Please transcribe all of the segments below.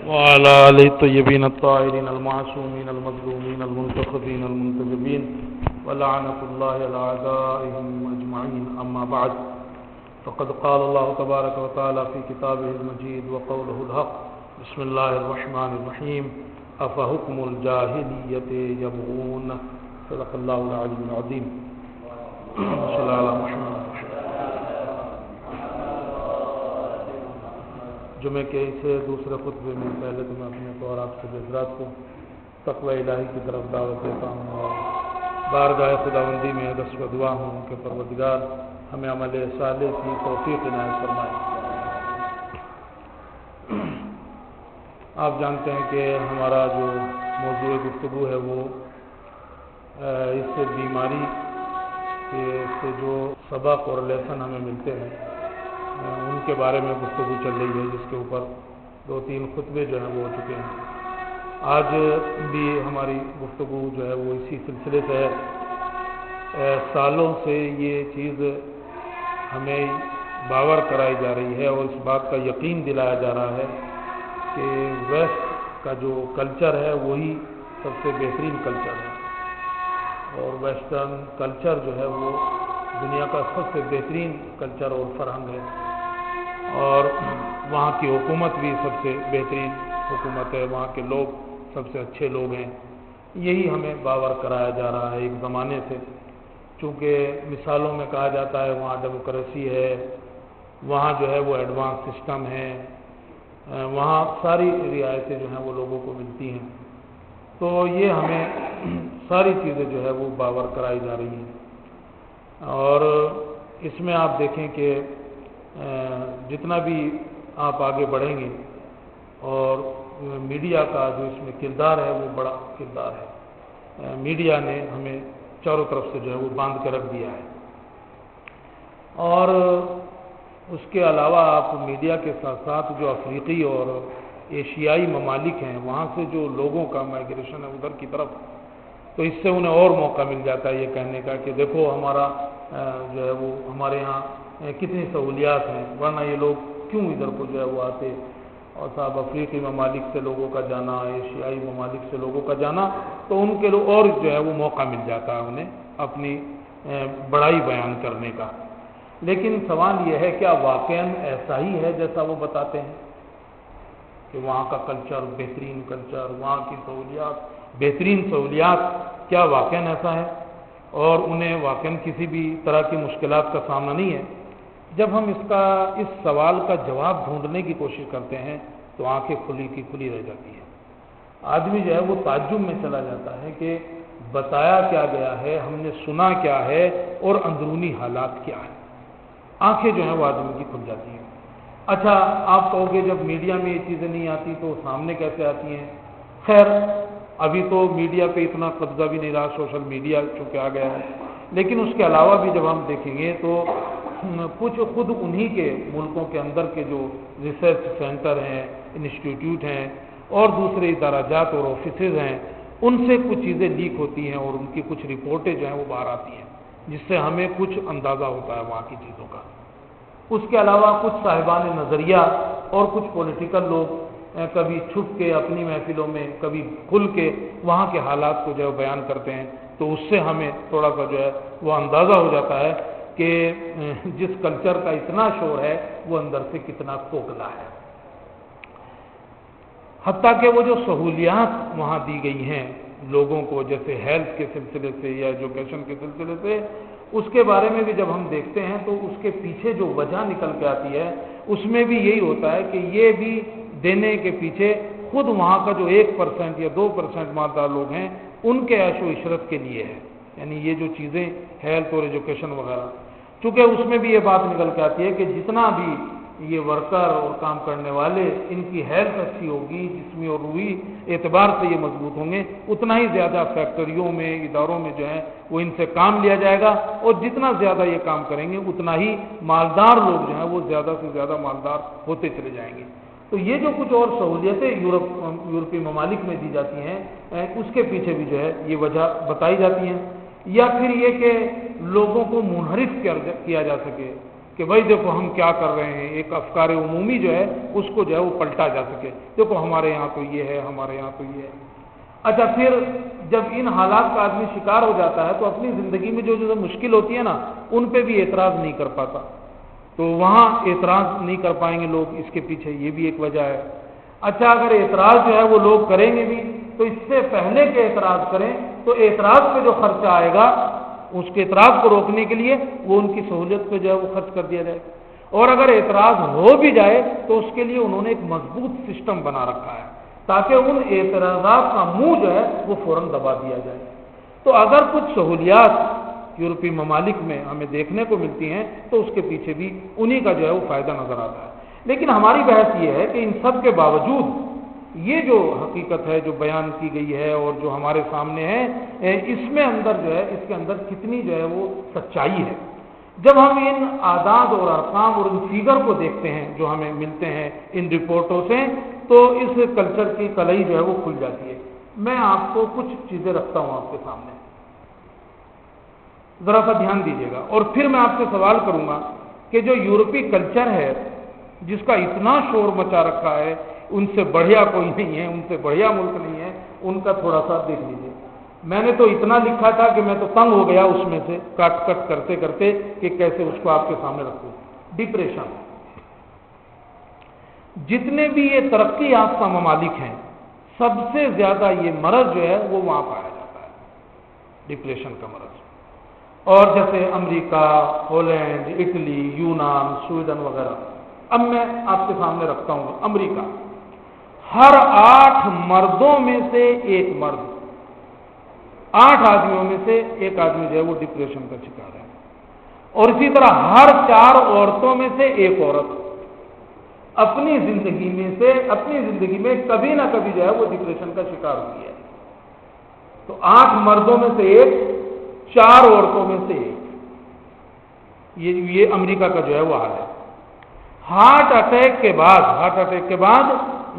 وعلى آله الطيبين الطاهرين المعصومين المظلومين المنتخبين المنتجبين ولعنة الله على أعدائهم أجمعين. أما بعد، فقد قال الله تبارك وتعالى في كتابه المجيد وقوله الحق: بسم الله الرحمن الرحيم. أفحكم الجاهلية يبغون. صدق الله العلي العظيم. صلى الله على محمد. جمعے کے اس دوسرے خطبے میں پہلے تو میں اپنے طور آپ سے حضرات کو تقوی الہی کی طرف دعوت دیتا ہوں اور بارگاہ خداوندی میں دست و دعا ہوں کہ پروردگار ہمیں عمل صالح کی توفیق عنایت فرمائے. آپ جانتے ہیں کہ ہمارا جو موضوع گفتگو ہے وہ اس بیماری سے جو سبق اور لیسن ہمیں ملتے ہیں ان کے بارے میں گفتگو چل رہی ہے، جس کے اوپر 2-3 خطبے جو ہیں وہ ہو چکے ہیں. آج بھی ہماری گفتگو جو ہے وہ اسی سلسلے سے ہے. سالوں سے یہ چیز ہمیں باور کرائی جا رہی ہے اور اس بات کا یقین دلایا جا رہا ہے کہ ویسٹ کا جو کلچر ہے وہی سب سے بہترین کلچر ہے اور ویسٹرن کلچر جو ہے وہ دنیا کا سب سے بہترین کلچر اور فرہنگ ہے اور وہاں کی حکومت بھی سب سے بہترین حکومت ہے، وہاں کے لوگ سب سے اچھے لوگ ہیں. یہی ہمیں باور کرایا جا رہا ہے ایک زمانے سے، چونکہ مثالوں میں کہا جاتا ہے وہاں ڈیموکریسی ہے، وہاں جو ہے وہ ایڈوانس سسٹم ہے، وہاں ساری رعایتیں جو ہیں وہ لوگوں کو ملتی ہیں. تو یہ ہمیں ساری چیزیں جو ہے وہ باور کرائی جا رہی ہیں اور اس میں آپ دیکھیں کہ جتنا بھی آپ آگے بڑھیں گے اور میڈیا کا جو اس میں کردار ہے وہ بڑا کردار ہے. میڈیا نے ہمیں چاروں طرف سے جو ہے وہ باندھ کے رکھ دیا ہے اور اس کے علاوہ آپ میڈیا کے ساتھ ساتھ جو افریقی اور ایشیائی ممالک ہیں وہاں سے جو لوگوں کا مائیگریشن ہے ادھر کی طرف، تو اس سے انہیں اور موقع مل جاتا ہے یہ کہنے کا کہ دیکھو ہمارا جو ہے وہ ہمارے یہاں کتنی سہولیات ہیں، ورنہ یہ لوگ کیوں ادھر کو جو ہے وہ آتے. اور صاحب افریقی ممالک سے لوگوں کا جانا، ایشیائی ممالک سے لوگوں کا جانا، تو ان کے لوگ اور جو ہے وہ موقع مل جاتا ہے انہیں اپنی بڑائی بیان کرنے کا. لیکن سوال یہ ہے کیا واقعاً ایسا ہی ہے جیسا وہ بتاتے ہیں کہ وہاں کا کلچر بہترین کلچر، وہاں کی سہولیات بہترین سہولیات، کیا واقعاً ایسا ہے اور انہیں واقعاً کسی بھی طرح کی مشکلات کا سامنا نہیں ہے؟ جب ہم اس سوال کا جواب ڈھونڈنے کی کوشش کرتے ہیں تو آنکھیں کھلی کی کھلی رہ جاتی ہیں. آدمی جو ہے وہ تعجب میں چلا جاتا ہے کہ بتایا کیا گیا ہے، ہم نے سنا کیا ہے اور اندرونی حالات کیا ہے. آنکھیں جو ہیں وہ آدمی کی کھل جاتی ہیں. اچھا آپ کہو گے جب میڈیا میں یہ چیزیں نہیں آتی تو سامنے کیسے آتی ہیں؟ خیر ابھی تو میڈیا پہ اتنا قبضہ بھی نہیں رہا، سوشل میڈیا چونکہ آ گیا ہے، لیکن اس کے علاوہ بھی جب ہم دیکھیں گے تو کچھ خود انہی کے ملکوں کے اندر کے جو ریسرچ سینٹر ہیں، انسٹیٹیوٹ ہیں اور دوسرے ادارات اور آفیسز ہیں ان سے کچھ چیزیں لیک ہوتی ہیں اور ان کی کچھ رپورٹیں جو ہیں وہ باہر آتی ہیں جس سے ہمیں کچھ اندازہ ہوتا ہے وہاں کی چیزوں کا. اس کے علاوہ کچھ صاحبان نظریہ اور کچھ پولیٹیکل لوگ کبھی چھپ کے اپنی محفلوں میں، کبھی کھل کے وہاں کے حالات کو جو ہے بیان کرتے ہیں، تو اس سے ہمیں تھوڑا سا جو ہے وہ اندازہ ہو جاتا ہے کہ جس کلچر کا اتنا شور ہے وہ اندر سے کتنا کھوکھلا ہے. حتیٰ کہ وہ جو سہولیات وہاں دی گئی ہیں لوگوں کو، جیسے ہیلتھ کے سلسلے سے یا ایجوکیشن کے سلسلے سے، اس کے بارے میں بھی جب ہم دیکھتے ہیں تو اس کے پیچھے جو وجہ نکل کے آتی ہے اس میں بھی یہی ہوتا ہے کہ یہ بھی دینے کے پیچھے خود وہاں کا جو 1% یا 2% مالدار لوگ ہیں ان کے عیش و عشرت کے لیے ہے. یعنی یہ جو چیزیں ہیلتھ اور ایجوکیشن وغیرہ، چونکہ اس میں بھی یہ بات نکل کے آتی ہے کہ جتنا بھی یہ ورکر اور کام کرنے والے ان کی ہیلتھ اچھی ہوگی، جسمی اور روحی اعتبار سے یہ مضبوط ہوں گے، اتنا ہی زیادہ فیکٹریوں میں، اداروں میں جو ہے وہ ان سے کام لیا جائے گا اور جتنا زیادہ یہ کام کریں گے اتنا ہی مالدار لوگ جو ہیں وہ زیادہ سے زیادہ مالدار ہوتے چلے جائیں گے. تو یہ جو کچھ اور سہولیتیں یورپی ممالک میں دی جاتی ہیں اس کے پیچھے بھی جو ہے یہ وجہ بتائی جاتی ہیں. یا پھر یہ کہ لوگوں کو منحرف کیا جا سکے، کہ بھائی دیکھو ہم کیا کر رہے ہیں، ایک افکار عمومی جو ہے اس کو جو ہے وہ پلٹا جا سکے، دیکھو ہمارے یہاں تو یہ ہے، ہمارے یہاں تو یہ ہے۔ اچھا پھر جب ان حالات کا آدمی شکار ہو جاتا ہے تو اپنی زندگی میں جو مشکل ہوتی ہے نا ان پہ بھی اعتراض نہیں کر پاتا، تو وہاں اعتراض نہیں کر پائیں گے لوگ، اس کے پیچھے یہ بھی ایک وجہ ہے۔ اچھا اگر اعتراض جو ہے وہ لوگ کریں گے بھی تو اس سے پہلے کہ اعتراض کریں تو اعتراض پہ جو خرچہ آئے گا اس کے اعتراض کو روکنے کے لیے وہ ان کی سہولت پہ جو ہے وہ خرچ کر دیا جائے، اور اگر اعتراض ہو بھی جائے تو اس کے لیے انہوں نے ایک مضبوط سسٹم بنا رکھا ہے تاکہ ان اعتراضات کا منہ جو ہے وہ فوراً دبا دیا جائے۔ تو اگر کچھ سہولیات یورپی ممالک میں ہمیں دیکھنے کو ملتی ہیں تو اس کے پیچھے بھی انہی کا جو ہے وہ فائدہ نظر آتا ہے۔ لیکن ہماری بحث یہ ہے کہ ان سب کے باوجود یہ جو حقیقت ہے جو بیان کی گئی ہے اور جو ہمارے سامنے ہے اس میں اندر جو ہے اس کے اندر کتنی جو ہے وہ سچائی ہے۔ جب ہم ان اعداد اور ارقام اور ان فیگر کو دیکھتے ہیں جو ہمیں ملتے ہیں ان رپورٹوں سے تو اس کلچر کی کلئی جو ہے وہ کھل جاتی ہے۔ میں آپ کو کچھ چیزیں رکھتا ہوں آپ کے سامنے، ذرا سا دھیان دیجیے گا، اور پھر میں آپ سے سوال کروں گا کہ جو یورپی کلچر ہے جس کا اتنا شور مچا رکھا ہے، ان سے بڑھیا کوئی نہیں ہے، ان سے بڑھیا ملک نہیں ہے، ان کا تھوڑا سا دیکھ لیجیے۔ میں نے تو اتنا لکھا تھا کہ میں تو تنگ ہو گیا اس میں سے کٹ کرتے کرتے کہ کیسے اس کو آپ کے سامنے رکھوں۔ ڈپریشن، جتنے بھی یہ ترقی یافتہ ممالک ہیں سب سے زیادہ یہ مرض جو ہے وہ وہاں پایا جاتا ہے، ڈپریشن کا مرض۔ اور جیسے امریکہ، ہالینڈ، اٹلی، یونان، سویڈن وغیرہ۔ اب میں آپ کے سامنے رکھتا ہوں امریکہ، ہر 8 مردوں میں سے ایک مرد، 8 آدمیوں میں سے ایک آدمی جو ہے وہ ڈپریشن کا شکار ہے، اور اسی طرح ہر 4 عورتوں میں سے ایک عورت اپنی زندگی میں کبھی نہ کبھی جو ہے وہ ڈپریشن کا شکار ہوئی ہے۔ تو 8 مردوں میں سے ایک، 4 عورتوں میں سے ایک، یہ امریکہ کا جو ہے وہ حال ہے۔ ہارٹ اٹیک کے بعد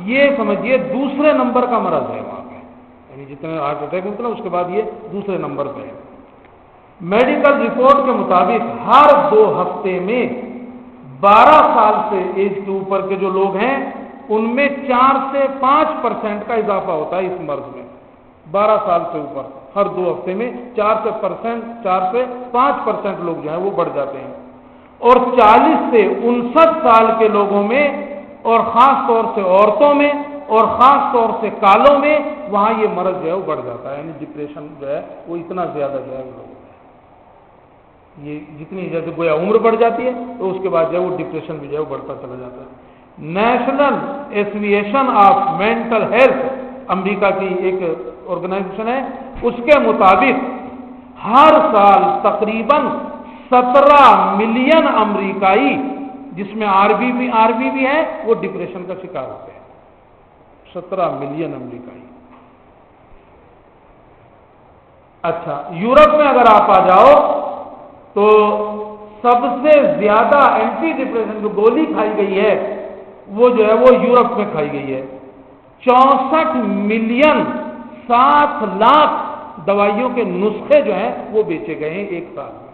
یہ سمجھیے دوسرے نمبر کا مرض ہے وہاں پہ، یعنی جتنے ہارٹ اٹیک ہوتے ہیں اس کے بعد یہ دوسرے نمبر پہ ہے۔ میڈیکل رپورٹ کے مطابق ہر 2 ہفتے میں 12 سال سے ایج کے اوپر کے جو لوگ ہیں ان میں 4 سے 5% کا اضافہ ہوتا ہے اس مرض میں۔ 12 سال سے اوپر ہر 2 ہفتے میں 4 سے 5% لوگ جو ہیں وہ بڑھ جاتے ہیں، اور 40 سے 59 سال کے لوگوں میں اور خاص طور سے عورتوں میں اور خاص طور سے کالوں میں وہاں یہ مرض جو ہے وہ بڑھ جاتا ہے، یعنی ڈپریشن جو ہے وہ اتنا زیادہ جو ہے لوگوں میں، یہ جتنی جیسے گویا عمر بڑھ جاتی ہے تو اس کے بعد جو ہے وہ ڈپریشن بھی جو ہے وہ بڑھتا چلا جاتا ہے۔ National Association of Mental Health امریکہ کی ایک آرگنائزیشن ہے، اس کے مطابق ہر سال تقریباً 17 ملین امریکائی جس میں عربی بھی ہے وہ ڈپریشن کا شکار ہوتے ہیں، 17 ملین امریکائی۔ اچھا یورپ میں اگر آپ آ جاؤ تو سب سے زیادہ اینٹی ڈپریشن جو گولی کھائی گئی ہے وہ جو ہے وہ یورپ میں کھائی گئی ہے، 64 ملین 7 لاکھ دوائیوں کے نسخے جو ہیں وہ بیچے گئے ہیں ایک سال میں۔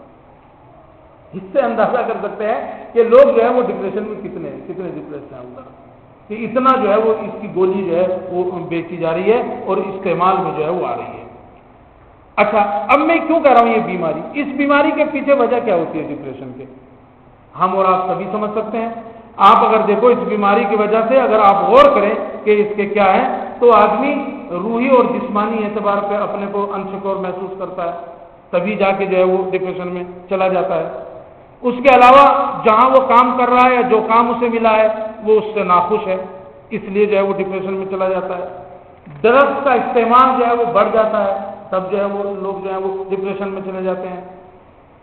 اس سے اندازہ کر سکتے ہیں کہ لوگ جو ہے وہ ڈپریشن میں کتنے ڈپریشن ہیں ادھر، کہ اتنا جو ہے وہ اس کی گولی جو ہے وہ بیچی جا رہی ہے اور استعمال میں جو ہے وہ آ رہی ہے۔ اچھا اب میں کیوں کہہ رہا ہوں یہ بیماری، اس بیماری کے پیچھے وجہ کیا ہوتی ہے ڈپریشن کے، ہم اور آپ سبھی سمجھ سکتے ہیں۔ آپ اگر دیکھو اس بیماری کی وجہ سے اگر آپ غور کریں کہ اس کے کیا ہے تو آدمی روحی اور جسمانی اعتبار پہ اپنے کو انسیکیور محسوس کرتا ہے، تبھی جا کے جو ہے وہ ڈپریشن میں چلا جاتا ہے۔ اس کے علاوہ جہاں وہ کام کر رہا ہے یا جو کام اسے ملا ہے وہ اس سے ناخوش ہے، اس لیے جو ہے وہ ڈپریشن میں چلا جاتا ہے۔ ڈرگس کا استعمال جو ہے وہ بڑھ جاتا ہے، تب جو ہے وہ لوگ جو ہے وہ ڈپریشن میں چلے جاتے ہیں۔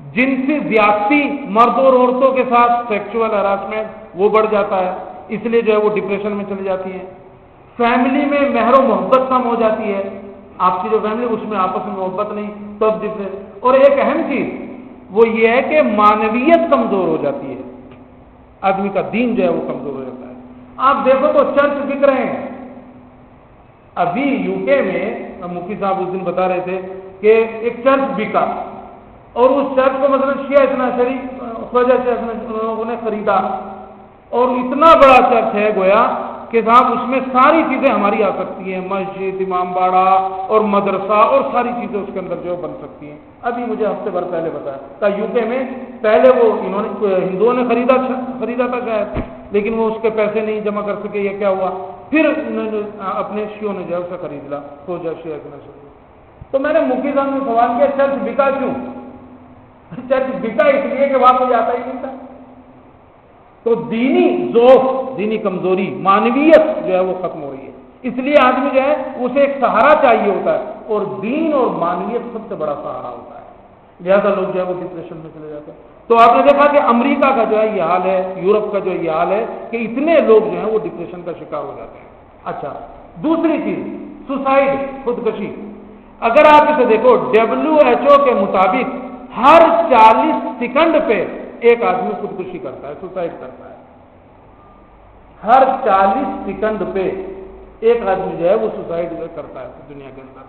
جنسی زیادتی مردوں اور عورتوں کے ساتھ سیکچول ہراسمنٹ وہ بڑھ جاتا ہے، اس لیے جو ہے وہ ڈپریشن میں چلی جاتی ہیں۔ فیملی میں مہر و محبت کم ہو جاتی ہے، آپ کی جو فیملی اس میں آپس میں محبت نہیں، تب ڈپریشن۔ اور ایک اہم چیز وہ یہ ہے کہ معنویت کمزور ہو جاتی ہے، آدمی کا دین جو ہے وہ کمزور ہو جاتا ہے۔ آپ دیکھو تو چرچ بک رہے ہیں، ابھی یو کے میں مفتی صاحب اس دن بتا رہے تھے کہ ایک چرچ بکا اور اس چرچ کو مثلا شیعہ اتنا شریف اس وجہ سے ان لوگوں نے خریدا، اور اتنا بڑا چرچ ہے گویا کہ صاحب اس میں ساری چیزیں ہماری آ سکتی ہیں، مسجد، امام باڑہ اور مدرسہ اور ساری چیزیں اس کے اندر جو بن سکتی ہیں۔ ابھی مجھے ہفتے بھر پہلے بتایا تھا یو کے میں، پہلے وہ ہندوؤں نے خریدا تھا شاید، لیکن وہ اس کے پیسے نہیں جمع کر سکے، یہ کیا ہوا، پھر انہوں نے اپنے شیعوں نے جو ہے اسے خرید لا، خوجہ شیعہ کے نشر۔ تو میں نے مفتی صاحب نے سوال کیا چرچ بکا کیوں؟ چرچ بکا اس لیے کہ وہاں کوئی آتا ہی نہیں تھا۔ تو دینی ذوق، دینی کمزوری، معنویت جو ہے وہ ختم ہو رہی ہے، اس لیے آدمی جو ہے اسے ایک سہارا چاہیے ہوتا ہے، اور دین اور معنویت سب سے بڑا سہارا ہوتا ہے، لہذا لوگ جو ہے وہ ڈپریشن میں چلے جاتے ہیں۔ تو آپ نے دیکھا کہ امریکہ کا جو ہے یہ حال ہے، یورپ کا جو یہ حال ہے کہ اتنے لوگ جو ہیں وہ ڈپریشن کا شکار ہو جاتے ہیں۔ اچھا، دوسری چیز سوسائڈ، خودکشی۔ اگر آپ اسے دیکھو WHO کے مطابق ہر 40 سیکنڈ پہ ایک آدمی خودکشی کرتا ہے، سوسائڈ کرتا ہے، ہر 40 سیکنڈ پہ ایک آدمی جو ہے وہ سوسائڈ کرتا ہے دنیا کے اندر۔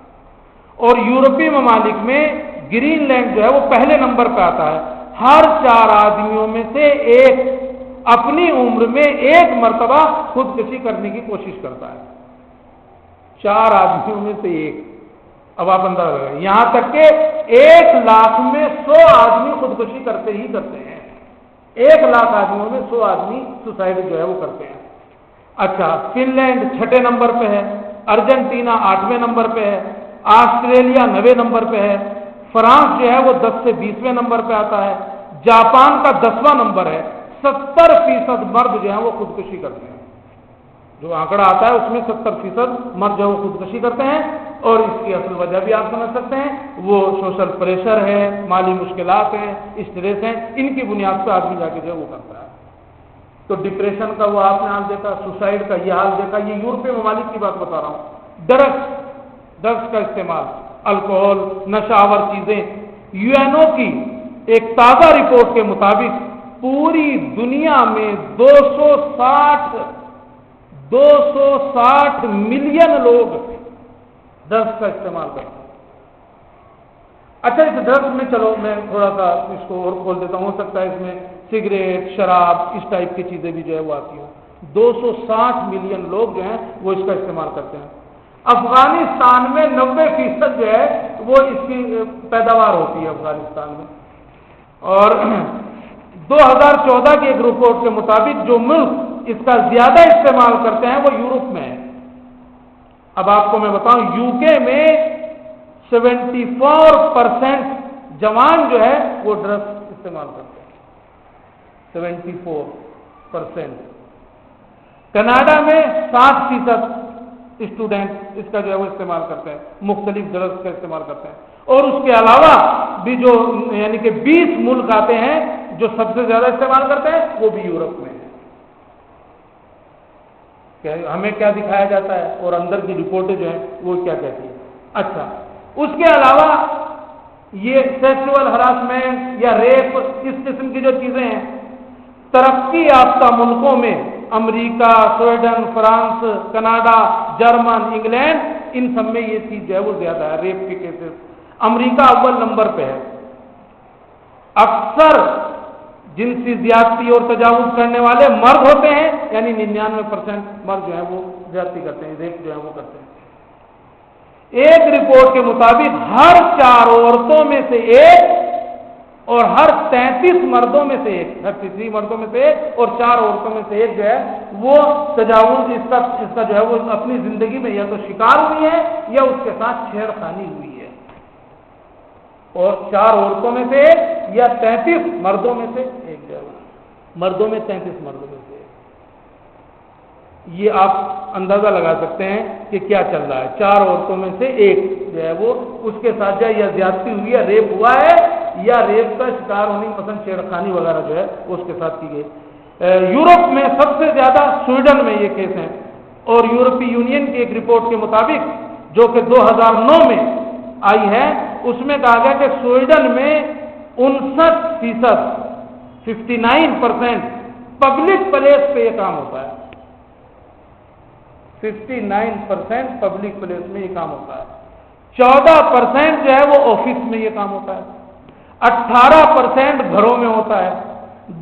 اور یورپی ممالک میں گرین لینڈ جو ہے وہ پہلے نمبر پہ آتا ہے، ہر 4 آدمیوں میں سے ایک اپنی عمر میں ایک مرتبہ خودکشی کرنے کی کوشش کرتا ہے، 4 آدمیوں میں سے ایک۔ اب آپ اندازہ لگائیں، یہاں تک کہ 1 لاکھ میں 100 آدمی خودکشی کرتے ہی کرتے ہیں، 1 لاکھ آدمیوں میں 100 آدمی سوسائڈ جو ہے وہ کرتے ہیں۔ اچھا، فن لینڈ 6 نمبر پہ ہے، ارجنٹینا 8ویں نمبر پہ ہے، آسٹریلیا 9ویں نمبر پہ ہے، فرانس جو ہے وہ 10 سے 20ویں نمبر پہ آتا ہے، جاپان کا 10واں نمبر ہے، 70% مرد جو ہے وہ خودکشی کرتے ہیں، جو آنکڑا آتا ہے اس میں 70% مرد جو ہے وہ خودکشی کرتے ہیں۔ اور اس کی اصل وجہ بھی آپ سمجھ سکتے ہیں، وہ سوشل پریشر ہے، مالی مشکلات ہیں، اسٹریس ہیں، ان کی بنیاد پہ آدمی جا کے جو ہے وہ کرتا ہے۔ تو ڈپریشن کا وہ آپ نے حال دیکھا، سوسائڈ کا یہ حال دیکھا، یہ یورپی ممالک کی بات بتا رہا ہوں۔ ڈرگس کا استعمال، الکوہول، نشہ آور چیزیں۔ UNO کی ایک تازہ رپورٹ کے مطابق پوری دنیا میں 260 ملین لوگ ڈرگس کا استعمال کرتے ہیں۔ اچھا، اس ڈرگس میں چلو میں تھوڑا سا اس کو اور کھول دیتا ہوں، ہو سکتا ہے اس میں سگریٹ، شراب، اس ٹائپ کی چیزیں بھی جو ہے وہ آتی ہوں۔ 260 ملین لوگ جو ہیں وہ اس کا استعمال کرتے ہیں۔ افغانستان میں 90% جو ہے وہ اس کی پیداوار ہوتی ہے افغانستان میں۔ اور 2014 کی ایک رپورٹ کے مطابق جو ملک اس کا زیادہ استعمال کرتے ہیں وہ یورپ میں ہے۔ اب آپ کو میں بتاؤں، UK میں 74% جوان جو ہے وہ ڈرگس استعمال کرتے ہیں، 74%۔ کینیڈا میں 60% اسٹوڈنٹ اس کا جو ہے وہ استعمال کرتے ہیں، مختلف ڈرگس کا استعمال کرتے ہیں۔ اور اس کے علاوہ بھی جو یعنی کہ 20 ملک آتے ہیں جو سب سے زیادہ استعمال کرتے ہیں، وہ بھی یورپ میں ہے۔ کہ ہمیں کیا دکھایا جاتا ہے اور اندر کی رپورٹیں جو ہیں وہ کیا کہتی ہیں۔ اچھا، اس کے علاوہ یہ سیکسول ہراسمنٹ یا ریپ، اس قسم کی جو چیزیں ہیں، ترقی یافتہ ملکوں میں امریکہ، Sweden, France, Canada, German, England, ان سب میں یہ چیز جو ہے وہ زیادہ ہے، ریپ کے کیسز۔ امریکہ اول نمبر پہ ہے۔ اکثر جنسی زیادتی اور تجاوز کرنے والے مرد ہوتے ہیں، یعنی 99% مرد جو ہیں وہ زیادتی کرتے ہیں، ریپ جو ہے وہ کرتے ہیں۔ ایک رپورٹ کے مطابق ہر 4 عورتوں میں سے ایک اور ہر 33 مردوں میں سے ایک، 33 مردوں میں سے ایک اور 4 عورتوں میں سے ایک جو ہے وہ تجاوز اس کا جو ہے وہ اپنی زندگی میں یا تو شکار ہوئی ہے یا اس کے ساتھ چھیڑخانی ہوئی ہے۔ اور 4 عورتوں میں سے ایک یا 33 مردوں میں سے ایک جو ہے مردوں میں 33 مردوں میں سے ایک۔ یہ آپ اندازہ لگا سکتے ہیں کہ کیا چل رہا ہے، 4 عورتوں میں سے ایک جو ہے وہ اس کے ساتھ جو ہے یا زیادتی ہوئی ہے، ریپ ہوا ہے، یا ریپ کا شکار ہونے کی پسند چھیڑخانی وغیرہ جو ہے وہ اس کے ساتھ کی گئی۔ یورپ میں سب سے زیادہ سویڈن میں یہ کیس ہیں، اور یورپی یونین کی ایک رپورٹ کے مطابق جو کہ 2009 میں آئی ہے، اس میں کہا گیا کہ سویڈن میں 59% پبلک پلیس پہ یہ کام ہوتا ہے، 59% پبلک پلیس میں یہ کام ہوتا ہے، 14% جو ہے وہ آفس میں یہ کام ہوتا ہے، 18% گھروں میں ہوتا ہے،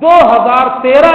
2013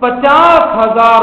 50,000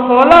16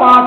5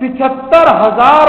75,000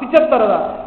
75,000,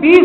20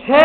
6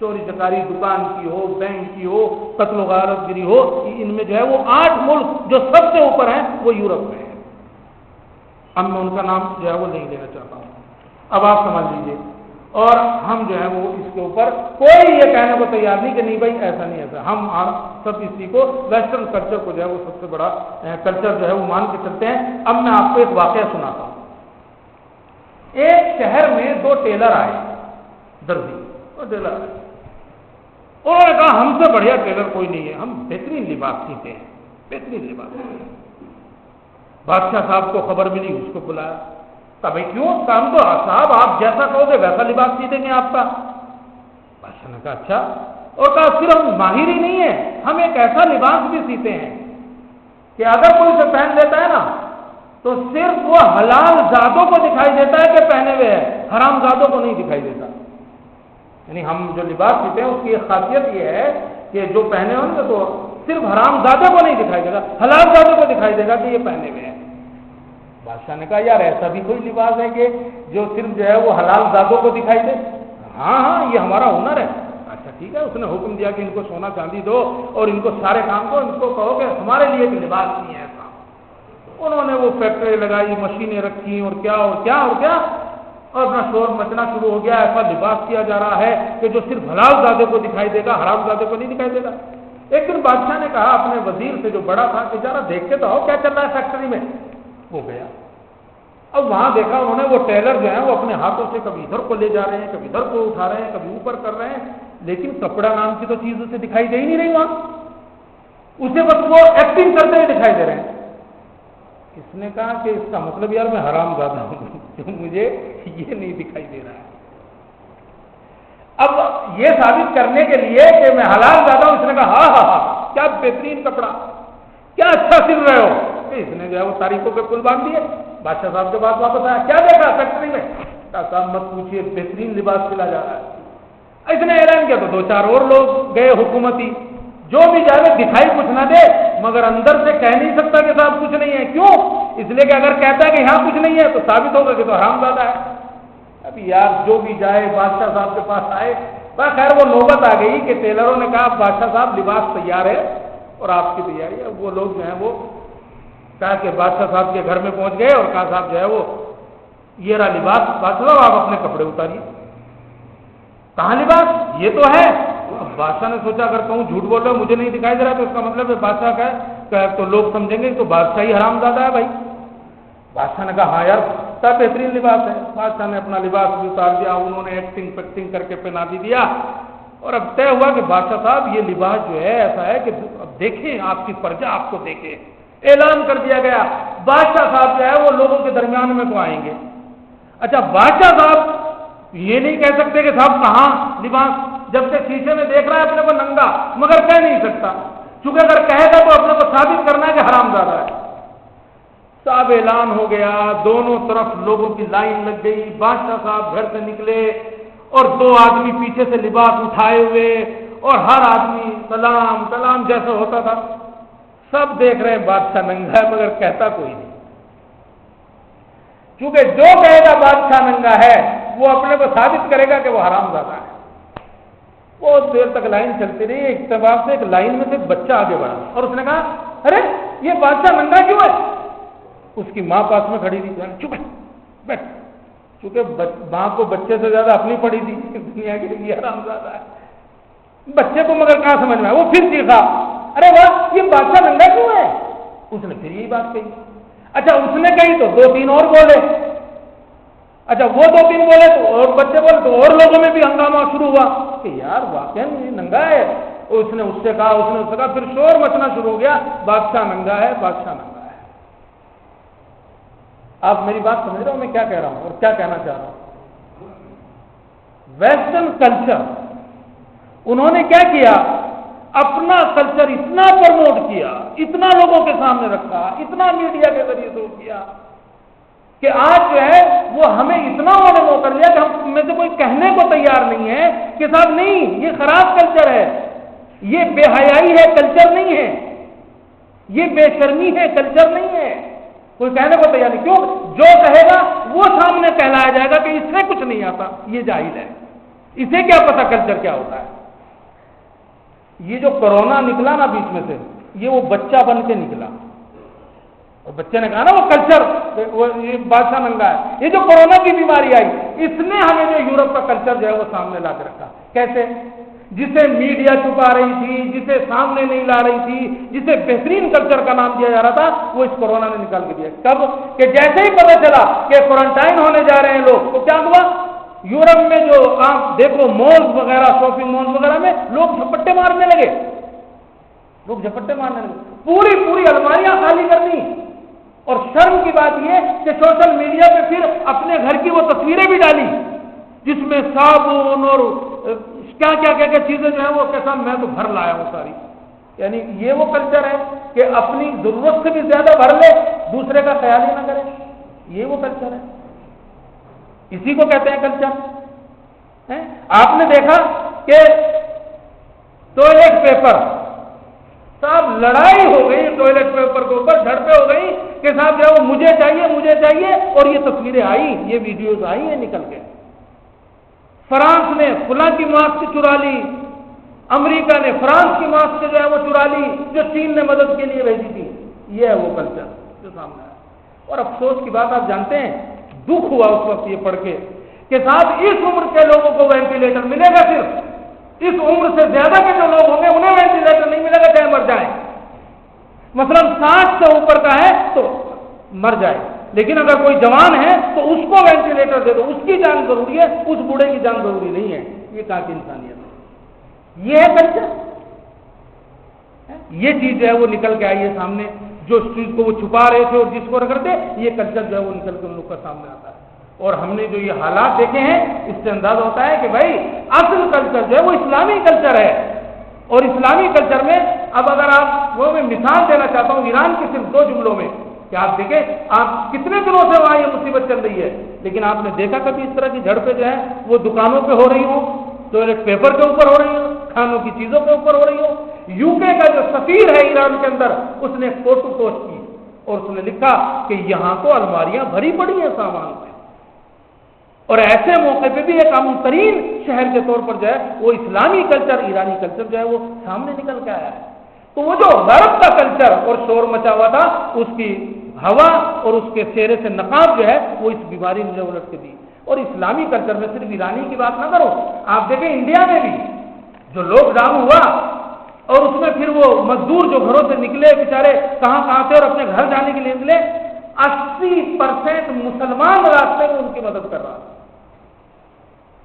چوری چکاری دکان کی ہو، بینک کی ہو، قتل و غارت گری ہو، ان میں جو ہے وہ 8 ملک جو سب سے اوپر ہیں وہ یورپ میں ہیں۔ اب میں ان کا نام جو ہے وہ نہیں لینا چاہتا ہوں، اب آپ سمجھ لیجیے۔ اور ہم جو ہے وہ اس کے اوپر کوئی یہ کہنے کو تیار نہیں کہ نہیں بھائی ایسا نہیں ایسا، ہم سب اسی کو ویسٹرن کلچر کو جو ہے وہ سب سے بڑا کلچر جو ہے وہ مان کے چلتے ہیں۔ اب میں آپ کو ایک واقعہ سناتا ہوں۔ ایک شہر میں 2 ٹیلر آئے، درزی اور ٹیلر آئے، انہوں نے کہا ہم سے بڑھیا ٹیلر کوئی نہیں ہے، ہم بہترین لباس سیتے ہیں، بہترین لباس۔ بادشاہ صاحب کو خبر ملی، اس کو بلایا، کہا بھائی کیوں؟ کام تو صاحب آپ جیسا کہو گے ویسا لباس سی دیں گے آپ کا۔ بادشاہ نے کہا اچھا، اور کہا صرف ماہر ہی نہیں ہے، ہم ایک ایسا لباس بھی سیتے ہیں کہ اگر کوئی اسے پہن لیتا ہے نا تو صرف وہ حلال زادوں کو دکھائی دیتا ہے کہ پہنے ہوئے ہے، حرام زادوں کو نہیں دکھائی دیتا۔ یعنی ہم جو لباس سیتے ہیں اس کی ایک خاصیت یہ ہے کہ جو پہنے ہوں گے تو صرف حرام زادوں کو نہیں دکھائی دے گا، حلال زادوں کو دکھائی دے گا کہ یہ پہنے ہوئے ہیں۔ بادشاہ نے کہا یار ایسا بھی کوئی لباس ہے کہ جو صرف جو ہے وہ حلال زادوں کو دکھائی دے؟ ہاں ہاں یہ ہمارا ہنر ہے۔ اچھا ٹھیک ہے، اس نے حکم دیا کہ ان کو سونا چاندی دو اور ان کو سارے کام دو، ان کو کہو کہ ہمارے لیے ایک لباس نہیں ہے ایسا۔ انہوں نے وہ فیکٹری لگائی، مشینیں رکھی اور کیا اور کیا اور کیا، اور اپنا شور مچنا شروع ہو گیا۔ ایسا لباس کیا جا رہا ہے کہ جو صرف حلال زادے کو دکھائی دے گا، حرام زادے کو نہیں دکھائی دے گا۔ ایک دن بادشاہ نے کہا اپنے وزیر سے جو بڑا تھا کہ ذرا دیکھ کے تو آؤ کیا چل رہا ہے فیکٹری میں۔ وہ گیا، اب وہاں دیکھا انہوں نے وہ ٹیلر جو ہیں وہ اپنے ہاتھوں سے کبھی ادھر کو لے جا رہے ہیں، کبھی ادھر کو اٹھا رہے ہیں، کبھی اوپر کر رہے ہیں، لیکن کپڑا نام کی تو چیز اسے دکھائی دے ہی نہیں رہی وہاں، اسے بس وہ ایکٹنگ کرتے ہوئے دکھائی دے رہے ہیں۔ اس نے کہا کہ اس کا مطلب یار میں حرام زادہ ہوں جو مجھے یہ نہیں دکھائی دے رہا ہے۔ اب یہ ثابت کرنے کے لیے کہ میں حلال زادہ ہوں، اس نے کہا ہاں ہاں ہاں کیا بہترین کپڑا، کیا اچھا سل رہے ہو۔ اس نے جو ہے وہ تاریخوں کے پل باندھ دیے۔ بادشاہ صاحب کے پاس واپس آیا، کیا دیکھا فیکٹری میں؟ کہا صاحب مت پوچھیے، بہترین لباس سلا جا رہا ہے۔ اس نے اعلان کیا تو 2-4 اور لوگ گئے حکومتی، جو بھی جائے دکھائی کچھ نہ دے مگر اندر سے کہہ نہیں سکتا کہ صاحب کچھ نہیں ہے۔ کیوں؟ اس لیے کہ اگر کہتا ہے کہ یہاں کچھ نہیں ہے تو ثابت ہوگا کہ تو حرام زادہ ہے۔ ابھی یار جو بھی جائے بادشاہ صاحب کے پاس آئے، بس خیر وہ نوبت آ گئی کہ ٹیلروں نے کہا بادشاہ صاحب لباس تیار ہے اور آپ کی تیاری ہے۔ وہ لوگ جو ہیں وہ کہا کہ بادشاہ صاحب کے گھر میں پہنچ گئے اور کہا صاحب جو ہے وہ یہ رہا لباس، بادشاہ صاحب آپ اپنے کپڑے اتاریے۔ کہاں لباس؟ یہ تو ہے۔ بادشاہ نے سوچا اگر کہوں جھوٹ بول رہا ہے مجھے نہیں دکھائی دے رہا تو اس کا مطلب ہے بادشاہ کا ہے تو لوگ سمجھیں گے تو بادشاہی حرام زادہ ہے بھائی۔ بادشاہ نے کہا ہاں یار کیا بہترین لباس ہے۔ بادشاہ نے اپنا لباس بھی اتار دیا، انہوں نے ایکٹنگ پیکٹنگ کر کے پہنا بھی دیا، اور اب طے ہوا کہ بادشاہ صاحب یہ لباس جو ہے ایسا ہے کہ اب دیکھیں آپ کی پرجا آپ کو دیکھے۔ اعلان کر دیا گیا بادشاہ صاحب جو ہے وہ لوگوں کے درمیان میں تو آئیں گے۔ اچھا بادشاہ صاحب یہ نہیں کہہ سکتے کہ صاحب کہاں لباس، جب سے شیشے میں دیکھ رہا ہے اپنے کو ننگا، مگر کہہ نہیں سکتا، چونکہ اگر کہے گا تو اپنے کو ثابت کرنا ہے کہ حرام زادہ ہے۔ صاحب اعلان ہو گیا، دونوں طرف لوگوں کی لائن لگ گئی، بادشاہ صاحب گھر سے نکلے اور 2 آدمی پیچھے سے لباس اٹھائے ہوئے، اور ہر آدمی سلام سلام جیسا ہوتا تھا، سب دیکھ رہے ہیں بادشاہ ننگا ہے مگر کہتا کوئی نہیں، چونکہ جو کہے گا بادشاہ ننگا ہے وہ اپنے کو ثابت کرے گا کہ وہ حرام زادہ ہے۔ بہت دیر تک لائن چلتی رہی، ایک اتفاق سے ایک لائن میں سے بچہ آگے بڑھا اور اس نے کہا ارے یہ بادشاہ ننگا کیوں ہے؟ اس کی ماں پاس میں کھڑی تھی، چپ بیٹھ، چونکہ ماں کو بچے سے زیادہ اپنی پڑی تھی دنیا کے لیے حرام زادہ ہے۔ بچے کو مگر کہاں سمجھ میں آیا، وہ پھر چیخا ارے واہ یہ بادشاہ ننگا کیوں ہے؟ اس نے پھر یہی بات کہی۔ اچھا اس نے کہی تو 2-3 اور بولے، اچھا وہ 2-3 بولے تو اور بچے بولے تو اور لوگوں میں بھی ہنگامہ شروع ہوا کہ یار واقعی یہ ننگا ہے۔ اس نے اس سے کہا، اس نے اس سے کہا، پھر شور مچنا شروع ہو گیا بادشاہ ننگا ہے، بادشاہ ننگا ہے۔ آپ میری بات سمجھ رہے ہو میں کیا کہہ رہا ہوں اور کیا کہنا چاہ رہا ہوں؟ ویسٹرن کلچر انہوں نے کیا کیا، اپنا کلچر اتنا پروموٹ کیا، اتنا لوگوں کے سامنے رکھا، اتنا میڈیا کے ذریعے شو کیا کہ آج جو ہے وہ ہمیں اتنا انہوں نے وہ کر لیا کہ ہم میں سے کوئی کہنے کو تیار نہیں ہے کہ صاحب نہیں یہ خراب کلچر ہے، یہ بے حیائی ہے کلچر نہیں ہے، یہ بے شرمی ہے کلچر نہیں ہے، کوئی کہنے کو تیار نہیں۔ کیوں؟ جو کہے گا وہ سامنے کہلایا جائے گا کہ اس سے کچھ نہیں آتا، یہ جاہل ہے۔ اسے کیا پتا کلچر کیا ہوتا ہے؟ یہ جو کورونا نکلا نا بیچ میں سے، یہ وہ بچہ بن کے نکلا، اور بچے نے کہا نا وہ کلچر، یہ بادشاہ ننگا ہے، یہ جو کورونا کی بیماری آئی اس نے ہمیں جو یورپ کا کلچر جو ہے وہ سامنے لا کے رکھا۔ کیسے؟ جسے میڈیا چھپا رہی تھی، جسے سامنے نہیں لا رہی تھی، جسے بہترین کلچر کا نام دیا جا رہا تھا، وہ اس کورونا نے نکال کے دیا۔ کب کہ جیسے ہی پتہ چلا کہ کوارنٹائن ہونے جا رہے ہیں لوگ، تو کیا ہوا؟ یورپ میں جو آپ دیکھو مالز وغیرہ، شاپنگ مالز وغیرہ میں لوگ جھپٹے مارنے لگے، پوری الماریاں خالی کرنی۔ اور شرم کی بات یہ کہ سوشل میڈیا پہ پھر اپنے گھر کی وہ تصویریں بھی ڈالی جس میں صابن اور کیا چیزیں جو ہیں وہ کیسا میں تو بھر لایا ہوں ساری۔ یعنی یہ وہ کلچر ہے کہ اپنی ضرورت سے بھی زیادہ بھر لے، دوسرے کا خیال ہی نہ کرے، یہ وہ کلچر ہے، اسی کو کہتے ہیں کلچر۔ آپ نے دیکھا کہ ٹوائلٹ پیپر، صاحب لڑائی ہو گئی ٹوائلٹ پیپر کے اوپر، جھڑپیں ہو گئی کہ صاحب جو مجھے چاہیے، اور یہ تصویریں آئی، یہ ویڈیوز آئی ہیں نکل کے۔ فرانس نے فلاں کی ماسک چرا لی، امریکہ نے فرانس کی ماسک جو ہے وہ چرا لی جو چین نے مدد کے لیے بھیجی تھی۔ یہ ہے وہ کلچر جو سامنے آیا۔ اور افسوس کی بات آپ جانتے ہیں، دکھ ہوا اس وقت یہ پڑھ کے کہ صاحب اس عمر کے لوگوں کو وینٹیلیٹر ملے گا، صرف اس عمر سے زیادہ کے جو لوگ ہوں گے انہیں وینٹیلیٹر نہیں ملے گا چاہے مر جائیں۔ مثلا 60 سے اوپر کا ہے تو مر جائے، لیکن اگر کوئی جوان ہے تو اس کو وینٹیلیٹر دے دو، اس کی جان ضروری ہے، اس بوڑھے کی جان ضروری نہیں ہے۔ یہ کہاں کی انسانیت ہے؟ یہ ہے کلچر۔ یہ چیز جو ہے وہ نکل کے آئی ہے سامنے، جو اس چیز کو وہ چھپا رہے تھے اور جس کو رگڑتے، یہ کلچر جو ہے وہ نکل کے ان لوگ کا سامنے آتا ہے۔ اور ہم نے جو یہ حالات دیکھے ہیں اس سے اندازہ ہوتا ہے کہ بھائی اصل کلچر جو ہے وہ اسلامی کلچر ہے۔ اور اسلامی کلچر میں اب اگر آپ وہ میں مثال دینا چاہتا ہوں ایران کے صرف 2 جملوں میں کہ آپ دیکھیں آپ کتنے دنوں سے وہاں یہ مصیبت چل رہی ہے، لیکن آپ نے دیکھا کبھی اس طرح کی جھڑپیں جو ہیں وہ دکانوں پہ ہو رہی ہوں، ٹوائلٹ پیپر کے اوپر ہو رہی ہوں، کھانوں کی چیزوں کے اوپر ہو رہی ہوں؟ یو کے کا جو سفیر ہے ایران کے اندر، اس نے فوٹو پوسٹ کی اور اس نے لکھا کہ یہاں تو الماریاں بھری پڑی ہیں سامان سے۔ اور ایسے موقع پہ بھی ایک امن ترین شہر کے طور پر جو ہے وہ اسلامی کلچر، ایرانی کلچر جو ہے وہ سامنے نکل کے آیا ہے۔ تو وہ جو غرب کا کلچر اور شور مچا ہوا تھا، اس کی ہوا اور اس کے چہرے سے نقاب جو ہے وہ اس بیماری نے الٹ کے دی۔ اور اسلامی کلچر میں صرف ایرانی کی بات نہ کرو، آپ دیکھیں انڈیا میں بھی جو لاک ڈاؤن ہوا اور اس میں پھر وہ مزدور جو گھروں سے نکلے بیچارے کہاں سے اور اپنے گھر جانے کے لیے نکلے، 80% مسلمان راستے میں ان کی مدد کر رہا تھا،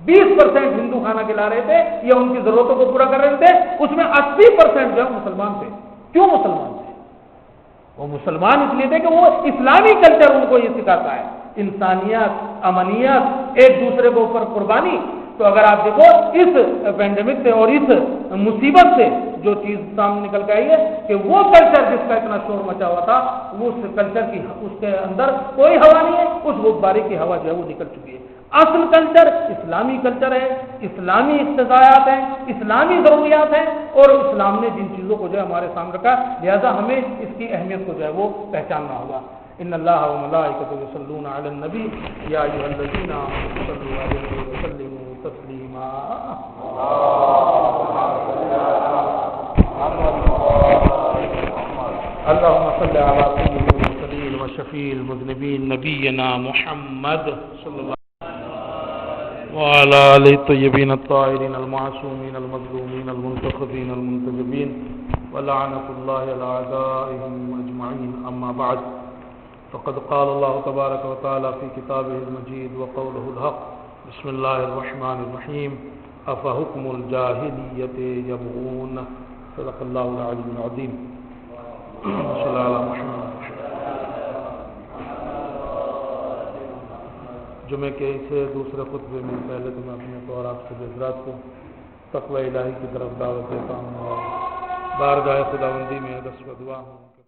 20% ہندو کھانا کھلا رہے تھے یا ان کی ضرورتوں کو پورا کر رہے تھے، اس میں 80% جو ہے مسلمان تھے۔ کیوں مسلمان تھے؟ وہ مسلمان اس لیے تھے کہ وہ اسلامی کلچر ان کو یہ سکھاتا ہے، انسانیت، امنیت، ایک دوسرے کے اوپر قربانی۔ تو اگر آپ دیکھو اس پینڈیمک سے اور اس مصیبت سے جو چیز سامنے نکل کے آئی ہے کہ وہ کلچر جس کا اتنا شور مچا ہوا تھا، وہ اس کلچر کی اس کے اندر کوئی ہوا نہیں ہے، اس غبارے کی ہوا جو ہے وہ نکل چکی ہے۔ اصل کلچر اسلامی کلچر ہے، اسلامی اقتضایات ہیں، اسلامی ضروریات ہیں، اور اسلام نے جن چیزوں کو جو ہے ہمارے سامنے رکھا، لہذا ہمیں اس کی اہمیت کو جو ہے وہ پہچاننا ہوگا۔ ان اللہ وملائکتہ یصلون علی النبی یا ایھا الذین آمنوا صلوا علیہ وسلموا تسلیما۔ اللهم صل على سيد المرسلين وشفيع المذنبين نبينا محمد صلى الله وعلى آله الطيبين الطاهرين المعصومين المظلومين المنتخبين المنتجبين ولعنة الله على أعدائهم أجمعين. أما بعد فقد قال الله تبارك وتعالى في كتابه المجيد وقوله الحق. بسم الله الرحمن الرحيم. أفحكم الجاهلية يبغون. صدق الله العلي العظيم. صلى الله على محمد. جمعے کے اسے دوسرے خطبے میں پہلے تو میں اپنے طور آپ سے حضرات کو تقوی الہی کی طرف دعوت دیتا ہوں اور بارگاہ خداوندی میں دست و دعا ہوں.